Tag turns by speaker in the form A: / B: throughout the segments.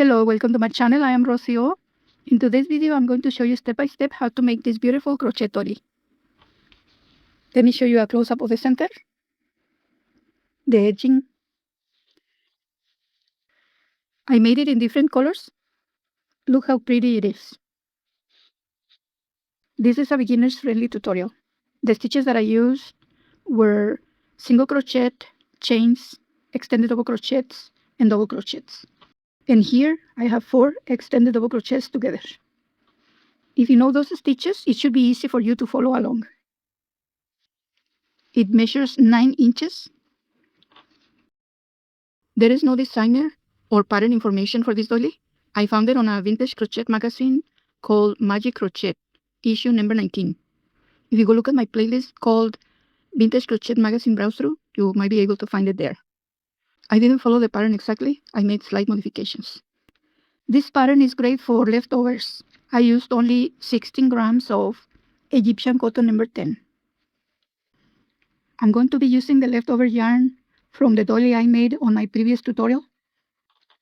A: Hello, welcome to my channel. I am Rocio. In today's video, I'm going to show you step by step how to make this beautiful crochet doily. Let me show you a close-up of the center, the edging. I made it in different colors. Look how pretty it is. This is a beginner's friendly tutorial. The stitches that I used were single crochet, chains, extended double crochets, and double crochets. And here I have 4 extended double crochets together. If you know those stitches, it should be easy for you to follow along. It measures 9 inches. There is no designer or pattern information for this doily. I found it on a vintage crochet magazine called Magic Crochet, issue number 19. If you go look at my playlist called Vintage Crochet Magazine Browse Through, you might be able to find it there. I didn't follow the pattern exactly. I made slight modifications. This pattern is great for leftovers. I used only 16 grams of Egyptian cotton number 10. I'm going to be using the leftover yarn from the doily I made on my previous tutorial.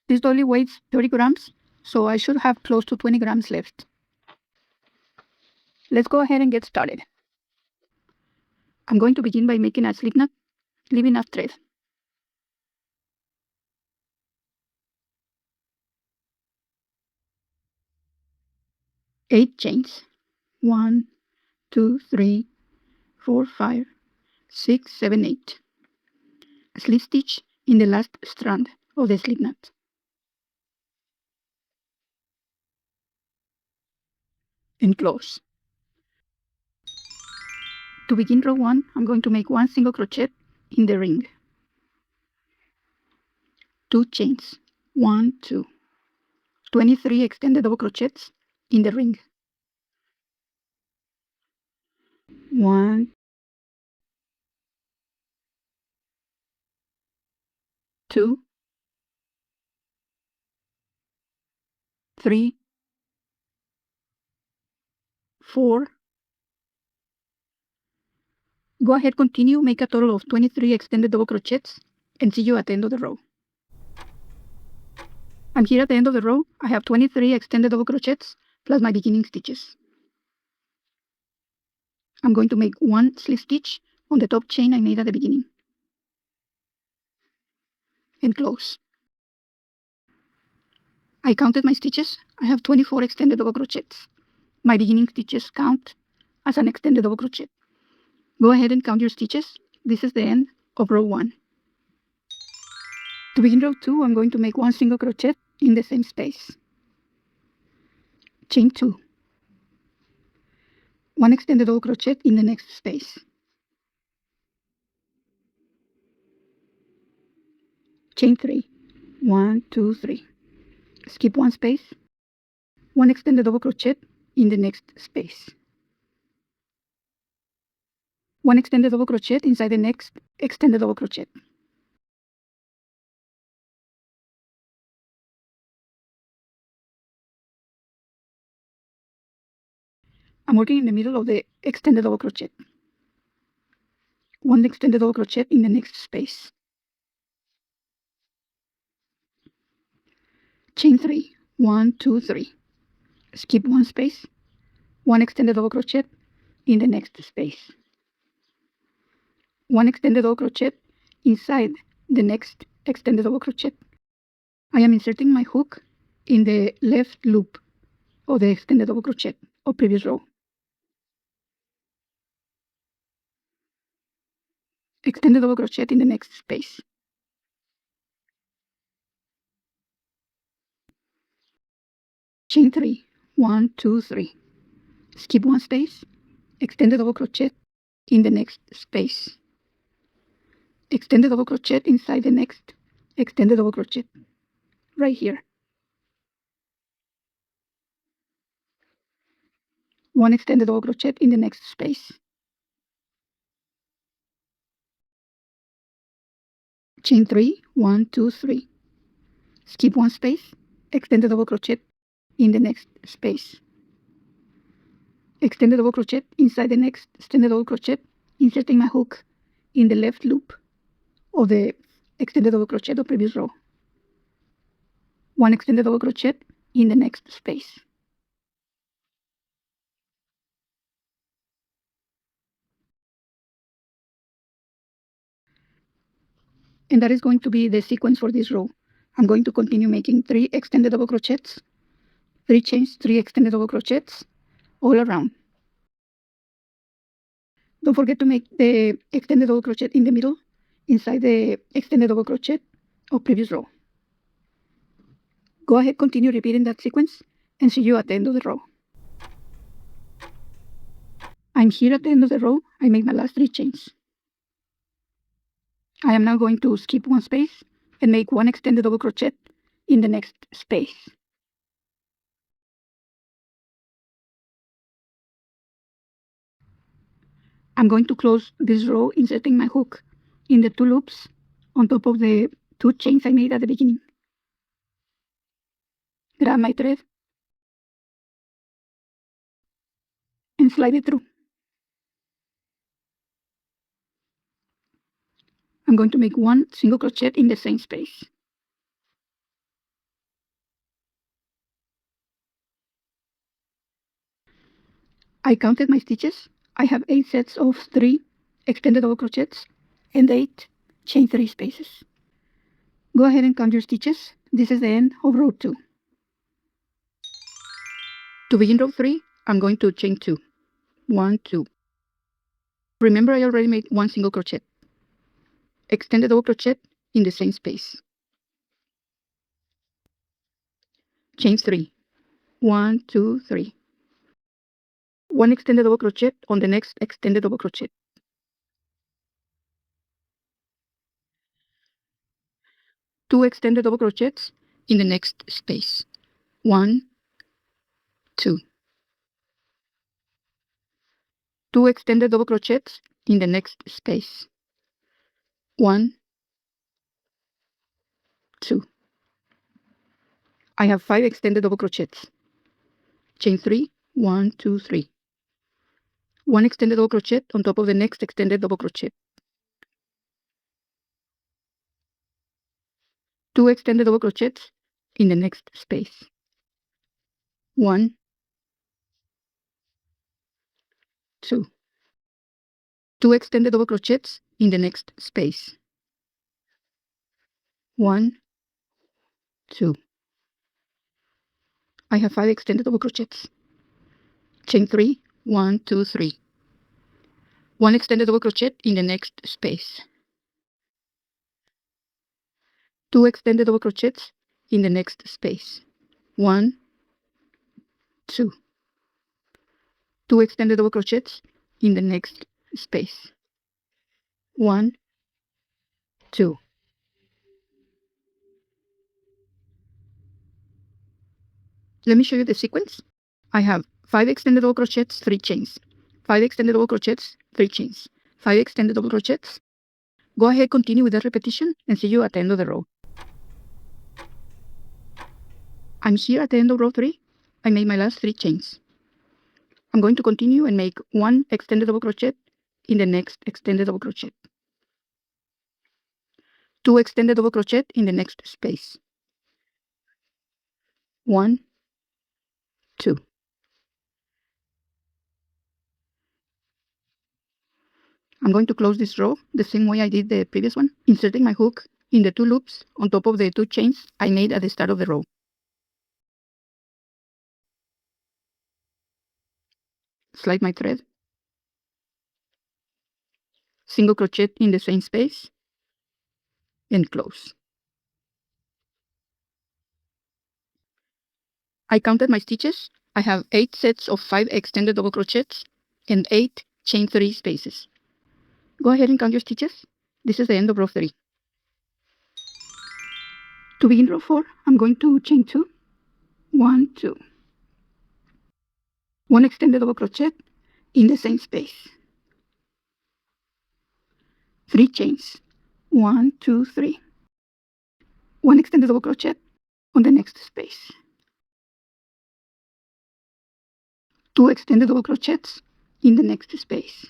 A: This doily weighs 30 grams, so I should have close to 20 grams left. Let's go ahead and get started. I'm going to begin by making a slip knot, leaving a thread. Eight chains. 1, 2, 3, 4, 5, 6, 7, 8. A slip stitch in the last strand of the slip knot. And close. To begin row 1, I'm going to make 1 single crochet in the ring. 2 chains. 1, 2. 23 extended double crochets in the ring. 1, 2, 3, 4. Go ahead, continue, make a total of 23 extended double crochets, and see you at the end of the row. I'm here at the end of the row. I have 23 extended double crochets plus my beginning stitches. I'm going to make 1 slip stitch on the top chain I made at the beginning. And close. I counted my stitches. I have 24 extended double crochets. My beginning stitches count as an extended double crochet. Go ahead and count your stitches. This is the end of row 1. To begin row 2, I'm going to make 1 single crochet in the same space. Chain 2. 1 extended double crochet in the next space. Chain 3. 1, 2, 3. Skip 1 space. 1 extended double crochet in the next space. 1 extended double crochet inside the next extended double crochet. I'm working in the middle of the extended double crochet. 1 extended double crochet in the next space. Chain 3. 1, 2, 3. Skip 1 space. 1 extended double crochet in the next space. 1 extended double crochet inside the next extended double crochet. I am inserting my hook in the left loop of the extended double crochet of previous row. Extended double crochet in the next space. Chain 3. 1, 2, 3. Skip 1 space. Extended double crochet in the next space. Extended double crochet inside the next extended double crochet. Right here. 1 extended double crochet in the next space. Chain 3. 1, 2, 3. Skip 1 space. Extended double crochet in the next space. Extended double crochet inside the next extended double crochet, inserting my hook in the left loop of the extended double crochet of previous row. 1 extended double crochet in the next space. And that is going to be the sequence for this row. I'm going to continue making 3 extended double crochets, 3 chains, 3 extended double crochets all around. Don't forget to make the extended double crochet in the middle inside the extended double crochet of previous row. Go ahead, continue repeating that sequence, and see you at the end of the row. I'm here at the end of the row. I made my last 3 chains. I am now going to skip 1 space and make 1 extended double crochet in the next space. I'm going to close this row inserting my hook in the 2 loops on top of the 2 chains I made at the beginning. Grab my thread and slide it through. I'm going to make 1 single crochet in the same space. I counted my stitches. I have 8 sets of 3 extended double crochets and 8 chain 3 spaces. Go ahead and count your stitches. This is the end of row 2. To begin row 3, I'm going to chain 2. 1, 2. Remember, I already made 1 single crochet. Extended double crochet in the same space. Chain 3. 1, 2, 3. 1 extended double crochet on the next extended double crochet. 2 extended double crochets in the next space. 1, 2. 2 extended double crochets in the next space. 1, 2. I have 5 extended double crochets. Chain 3, 1, 2, 3. 1 extended double crochet on top of the next extended double crochet. 2 extended double crochets in the next space. 1, 2. 2 extended double crochets in the next space. 1, 2. I have 5 extended double crochets. Chain 3, 1, 2, 3. 1 extended double crochet in the next space. 2 extended double crochets in the next space. 1, 2. 2 extended double crochets in the next space. 1, 2. Let me show you the sequence. I have 5 extended double crochets, 3 chains. 5 extended double crochets, 3 chains. 5 extended double crochets. Go ahead, continue with that repetition, and see you at the end of the row. I'm here at the end of row 3. I made my last 3 chains. I'm going to continue and make 1 extended double crochet in the next extended double crochet. 2 extended double crochet in the next space. 1, 2. I'm going to close this row the same way I did the previous one, inserting my hook in the 2 loops on top of the 2 chains I made at the start of the row. Slide my thread, single crochet in the same space, and close. I counted my stitches. I have 8 sets of 5 extended double crochets and 8 chain 3 spaces. Go ahead and count your stitches. This is the end of row 3. To begin row 4, I'm going to chain 2, 1, 2. 1 extended double crochet in the same space. 3 chains, 1, 2, 3. 1 extended double crochet on the next space. 2 extended double crochets in the next space.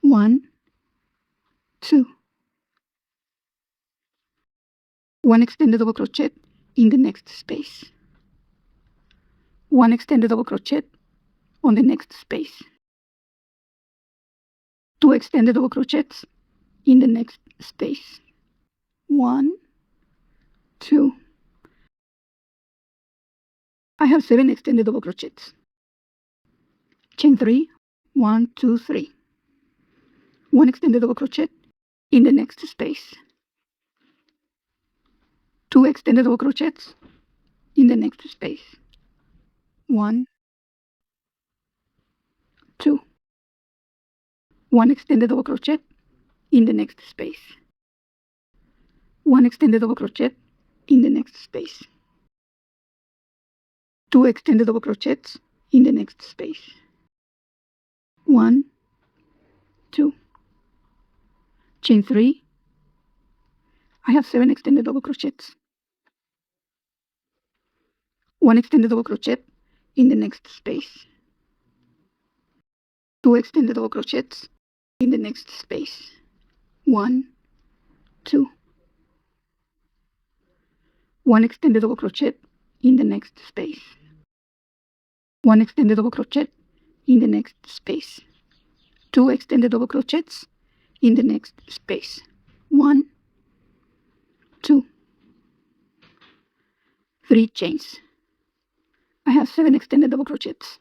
A: 1, 2. 1 extended double crochet in the next space. 1 extended double crochet on the next space. 2 extended double crochets in the next space. 1, 2. I have 7 extended double crochets. Chain 3, 1, 2, 3. 1 extended double crochet in the next space. 2 extended double crochets in the next space. 1, 2. 1 extended double crochet in the next space. 1 extended double crochet in the next space. 2 extended double crochets in the next space. 1, 2. Chain 3. I have 7 extended double crochets. 1 extended double crochet in the next space. 2 extended double crochets in the next space. 1, 2. 1 extended double crochet in the next space. 1 extended double crochet in the next space. 2 extended double crochets in the next space. 1, 2. 3 chains. I have 7 extended double crochets.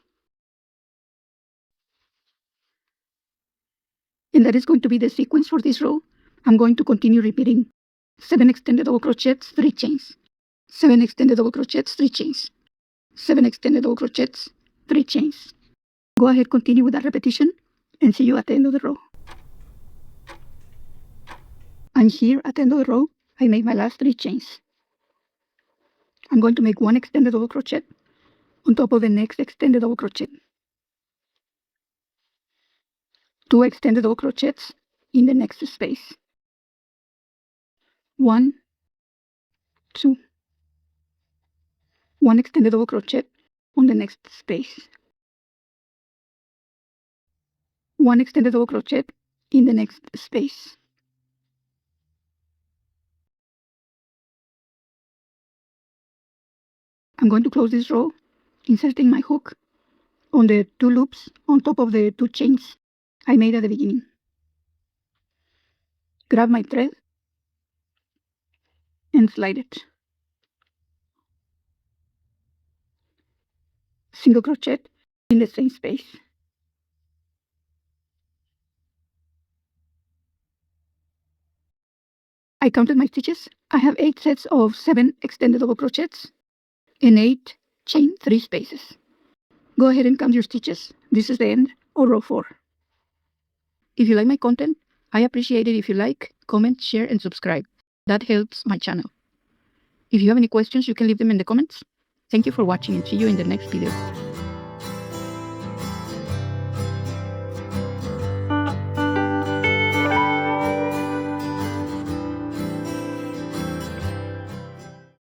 A: And that is going to be the sequence for this row. I'm going to continue repeating 7 extended double crochets, 3 chains. 7 extended double crochets, 3 chains. 7 extended double crochets, 3 chains. Go ahead, continue with that repetition, and see you at the end of the row. And here at the end of the row, I made my last 3 chains. I'm going to make 1 extended double crochet on top of the next extended double crochet. 2 extended double crochets in the next space. 1, 2. 1 extended double crochet on the next space. 1 extended double crochet in the next space. I'm going to close this row, inserting my hook on the 2 loops on top of the 2 chains I made at the beginning. Grab my thread and slide it. Single crochet in the same space. I counted my stitches. I have 8 sets of 7 extended double crochets and 8 chain 3 spaces. Go ahead and count your stitches. This is the end of row 4. If you like my content, I appreciate it if you like, comment, share, and subscribe. That helps my channel. If you have any questions, you can leave them in the comments. Thank you for watching and see you in the next video.